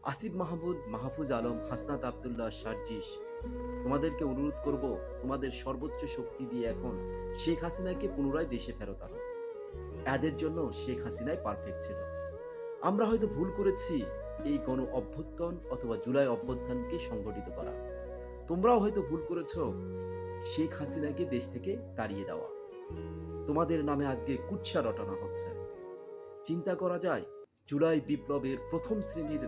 আসিফ মাহমুদ, মাহফুজ আলম, হাসনাত আবদুল্লাহ, সার্জিস, তোমাদেরকে অনুরোধ করব তোমাদের সর্বোচ্চ শক্তি দিয়ে এখন শেখ হাসিনাকে পুনরায় দেশে ফেরত আনো। এদের জন্য শেখ হাসিনাই পারফেক্ট ছিল। আমরা হয়তো ভুল করেছি এই গণ অভ্যুত্থান অথবা জুলাই অভ্যুত্থানকে সংগঠিত করা। তোমরাও হয়তো ভুল করেছ শেখ হাসিনাকে দেশ থেকে তাড়িয়ে দেওয়া। তোমাদের নামে আজকে কুৎসা রটানো হচ্ছে। চিন্তা করা যায়, জুলাই বিপ্লবের প্রথম শ্রেণীর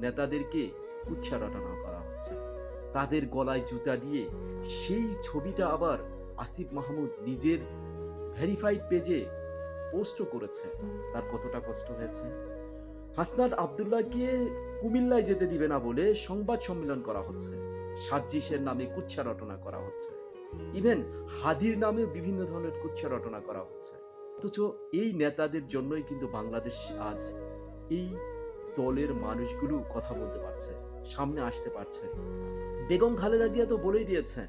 নেতাদেরকে কুৎসা রটানো করা হচ্ছে, তাদের গলায় জুতা দিয়ে। সেই ছবিটা আবার আসিফ মাহমুদ নিজের ভেরিফাইড পেজে পোস্টও করেছে। তার কতটা কষ্ট হয়েছে। হাসনাত আবদুল্লাহকে কুমিল্লায় যেতে দিবে না বলে সংবাদ সম্মেলন করা হচ্ছে, সার্জিসের নামে কুৎসা রটনা করা হচ্ছে, ইভেন হাদির নামে বিভিন্ন ধরনের কুৎসা রটনা করা হচ্ছে। অথচ এই নেতাদের জন্যই কিন্তু বাংলাদেশ আজ এই দলের মানুষগুলো কথা বলতে পারছে, সামনে আসতে পারছে। বেগম খালেদা জিয়া তো বলেই দিয়েছেন,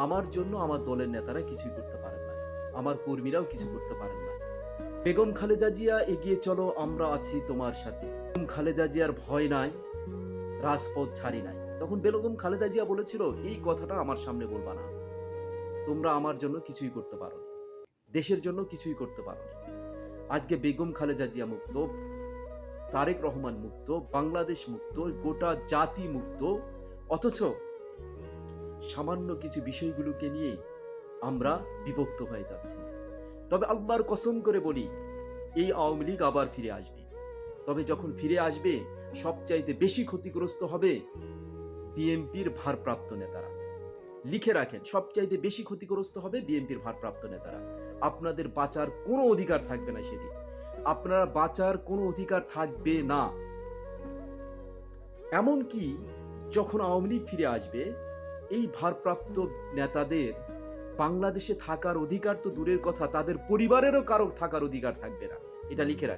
আমার জন্য আমার দলের নেতারা কিছুই করতে পারেন না, আমার কর্মীরাও কিছু করতে পারেন না। বেগম খালেদা জিয়া, এগিয়ে চলো, আমরা আছি তোমার সাথে। বেগম খালেদা জিয়ার ভয় নাই, রাজপথ ছাড়ি নাই। তখন বেগম খালেদা জিয়া বলেছিল, এই কথাটা আমার সামনে বলবা না, তোমরা আমার জন্য কিছুই করতে পারো, দেশের জন্য কিছুই করতে পারো। আজকে বেগম খালেদা জিয়া মুক্ত, তারেক রহমান মুক্ত, বাংলাদেশ মুক্ত, গোটা জাতি মুক্ত। অথচ সামান্য কিছু বিষয়গুলোকে নিয়ে আমরা বিভক্ত হয়ে যাচ্ছি। তবে আল্লাহর কসম করে বলি, এই আওয়ামী লীগ আবার ফিরে আসবে। তবে যখন ফিরে আসবে, সবচাইতে বেশি ক্ষতিগ্রস্ত হবে বিএনপির ভারপ্রাপ্ত নেতারা। লিখে রাখেন, সবচাইতে বেশি ক্ষতিগ্রস্ত হবে বিএনপির ভারপ্রাপ্ত নেতারা। আপনাদের বাঁচার কোনো অধিকার থাকবে না সেদিন। আপনারা বাঁচার কোনো অধিকার থাকবে না। এমনকি যখন আওয়ামী লীগ ফিরে আসবে, এই ভারপ্রাপ্ত নেতাদের বাংলাদেশে থাকার অধিকার তো দূরের কথা, তাদের পরিবারেরও কারো থাকার অধিকার থাকবে না। এটা লিখে রাখেন।